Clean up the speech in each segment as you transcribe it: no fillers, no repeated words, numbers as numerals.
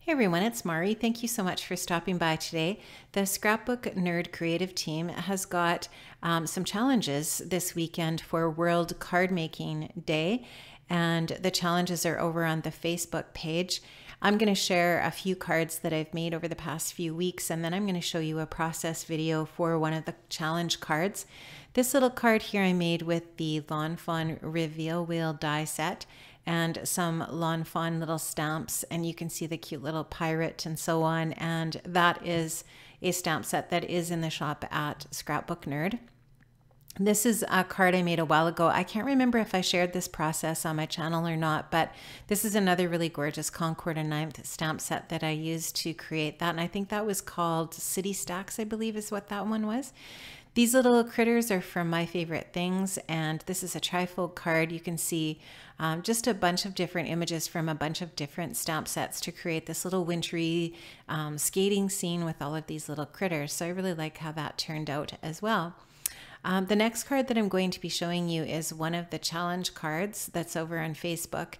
Hey everyone, it's Mari. Thank you so much for stopping by today. The Scrapbook Nerd Creative Team has got some challenges this weekend for World Card Making Day, and the challenges are over on the Facebook page. I'm going to share a few cards that I've made over the past few weeks, and then I'm going to show you a process video for one of the challenge cards. This little card here I made with the Lawn Fawn Reveal Wheel die set and some Lawn Fawn little stamps, and you can see the cute little pirate and so on, and that is a stamp set that is in the shop at Scrapbook Nerd. This is a card I made a while ago. I can't remember if I shared this process on my channel or not, but this is another really gorgeous Concord and 9th stamp set that I used to create that, and I think that was called City Stacks, I believe is what that one was. These little critters are from My Favorite Things, and this is a trifold card. You can see just a bunch of different images from a bunch of different stamp sets to create this little wintry skating scene with all of these little critters. So I really like how that turned out as well. The next card that I'm going to be showing you is one of the challenge cards that's over on Facebook.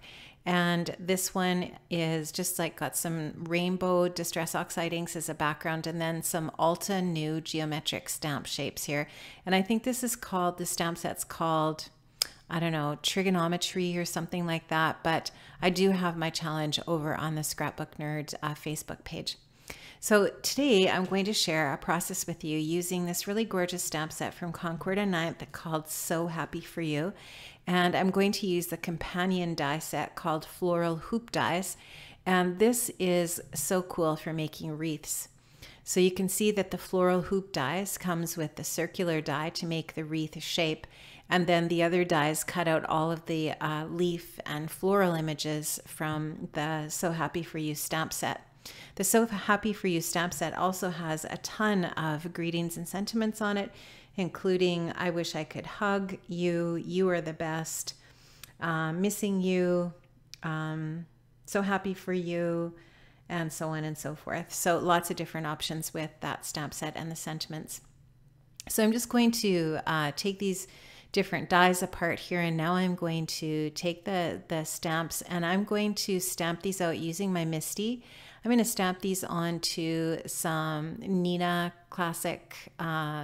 And this one is just like got some rainbow distress oxide inks as a background and then some Alta new geometric stamp shapes here. And I think this is called, the stamp set's called, I don't know, trigonometry or something like that. But I do have my challenge over on the Scrapbook Nerd Facebook page. So today I'm going to share a process with you using this really gorgeous stamp set from Concord and 9th called So Happy For You. And I'm going to use the companion die set called Floral Hoop Dies. And this is so cool for making wreaths. So you can see that the floral hoop dies comes with the circular die to make the wreath shape. And then the other dies cut out all of the leaf and floral images from the So Happy For You stamp set. The So Happy For You stamp set also has a ton of greetings and sentiments on it, including I wish I could hug you, you are the best, missing you, so happy for you, and so on and so forth. So lots of different options with that stamp set and the sentiments. So I'm just going to take these different dies apart here, and now I'm going to take the stamps and I'm going to stamp these out using my Misty. I'm going to stamp these onto some Nina Classic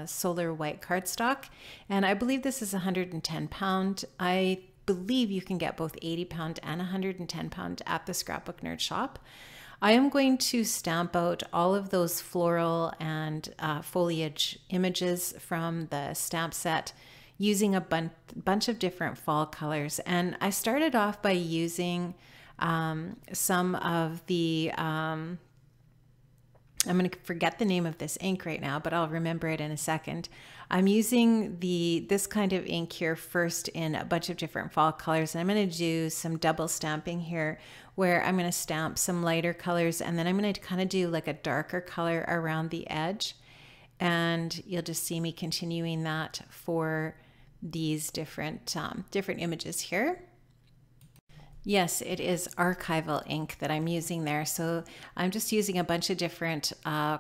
Solar White cardstock, and I believe this is 110 pound. I believe you can get both 80 pound and 110 pound at the Scrapbook Nerd shop. I am going to stamp out all of those floral and foliage images from the stamp set using a bunch of different fall colors. And I started off by using some of the, I'm going to forget the name of this ink right now, but I'll remember it in a second. I'm using this kind of ink here first in a bunch of different fall colors. And I'm going to do some double stamping here where I'm going to stamp some lighter colors, and then I'm going to kind of do like a darker color around the edge. And you'll just see me continuing that for these different images here. Yes, it is archival ink that I'm using there. So I'm just using a bunch of different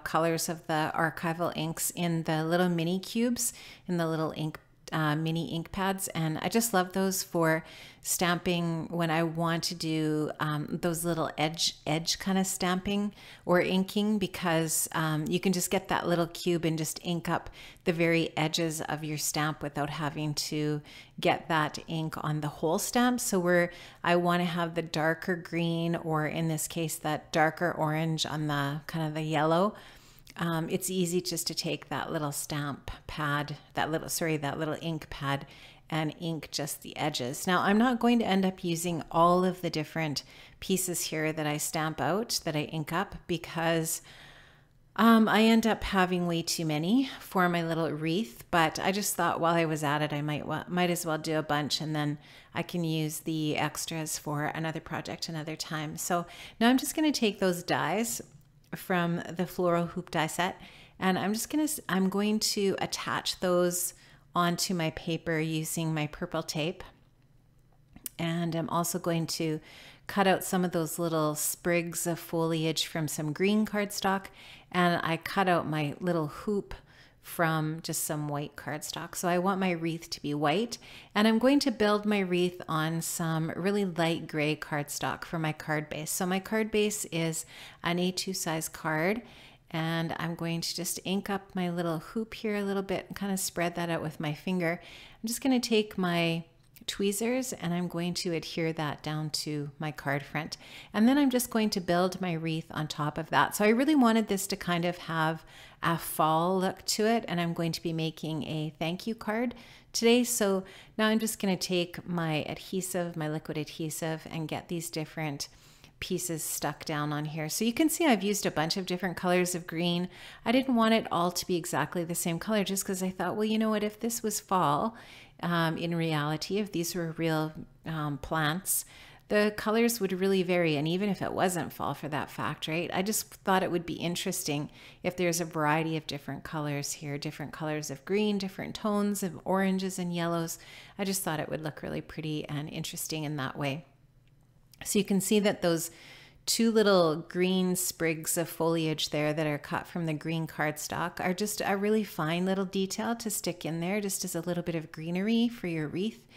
colors of the archival inks in the little mini cubes, in the little ink mini ink pads, and I just love those for stamping when I want to do those little edge kind of stamping or inking, because you can just get that little cube and just ink up the very edges of your stamp without having to get that ink on the whole stamp. So I want to have the darker green, or in this case that darker orange on the kind of the yellow. It's easy just to take that little stamp pad, that little ink pad, and ink just the edges. Now I'm not going to end up using all of the different pieces here that I stamp out, that I ink up, because I end up having way too many for my little wreath. But I just thought while I was at it, I might as well do a bunch, and then I can use the extras for another project another time. So now I'm just going to take those dies from the floral hoop die set, and I'm going to attach those onto my paper using my purple tape. And I'm also going to cut out some of those little sprigs of foliage from some green cardstock, and I cut out my little hoop from just some white cardstock. So I want my wreath to be white, and I'm going to build my wreath on some really light gray cardstock for my card base. So my card base is an A2 size card, and I'm going to just ink up my little hoop here a little bit and kind of spread that out with my finger. I'm just going to take my tweezers and I'm going to adhere that down to my card front, and then I'm just going to build my wreath on top of that. So I really wanted this to kind of have a fall look to it, and I'm going to be making a thank you card today. So now I'm just going to take my adhesive, my liquid adhesive, and get these different pieces stuck down on here. So you can see I've used a bunch of different colors of green. I didn't want it all to be exactly the same color, just because I thought, well, you know what, if this was fall, in reality, if these were real plants, the colors would really vary. And even if it wasn't fall for that fact, right? I just thought it would be interesting if there's a variety of different colors here, different colors of green, different tones of oranges and yellows. I just thought it would look really pretty and interesting in that way. So you can see that those two little green sprigs of foliage there that are cut from the green cardstock are just a really fine little detail to stick in there, just as a little bit of greenery for your wreath.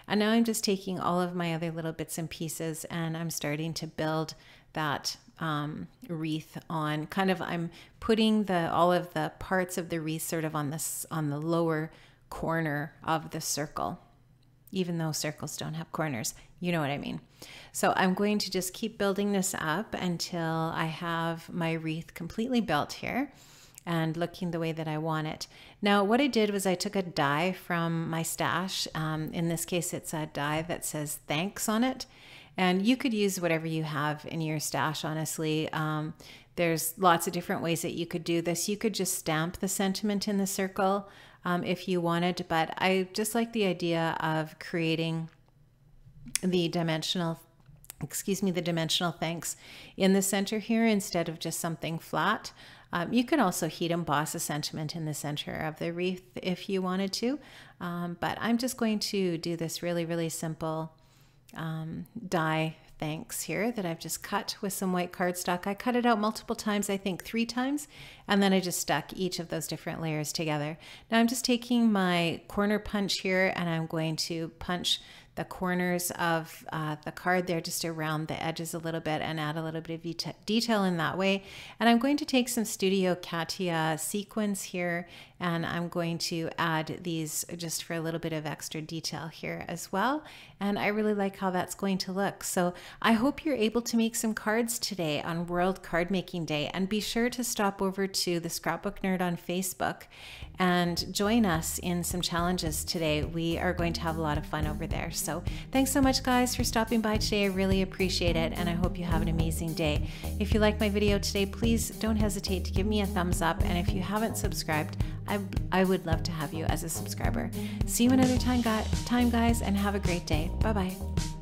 And now I'm just taking all of my other little bits and pieces and I'm starting to build that wreath on. Kind of, I'm putting all of the parts of the wreath sort of on the lower corner of the circle, even though circles don't have corners. You know what I mean. So I'm going to just keep building this up until I have my wreath completely built here and looking the way that I want it. Now, what I did was I took a die from my stash. In this case, it's a die that says thanks on it. And you could use whatever you have in your stash, honestly. There's lots of different ways that you could do this. You could just stamp the sentiment in the circle if you wanted, but I just like the idea of creating the dimensional thanks in the center here instead of just something flat. You could also heat emboss a sentiment in the center of the wreath if you wanted to, but I'm just going to do this really, really simple die thanks here that I've just cut with some white cardstock. I cut it out multiple times, I think 3 times, and then I just stuck each of those different layers together. Now I'm just taking my corner punch here and I'm going to punch the corners of the card there just around the edges a little bit and add a little bit of detail in that way. And I'm going to take some Studio Katia sequins here and I'm going to add these just for a little bit of extra detail here as well. And I really like how that's going to look. So I hope you're able to make some cards today on World Card Making Day, and be sure to stop over to the Scrapbook Nerd on Facebook and join us in some challenges today. We are going to have a lot of fun over there. So thanks so much, guys, for stopping by today. I really appreciate it, and I hope you have an amazing day. If you like my video today, please don't hesitate to give me a thumbs up, and if you haven't subscribed, I would love to have you as a subscriber. See you another time, guys, and have a great day. Bye-bye.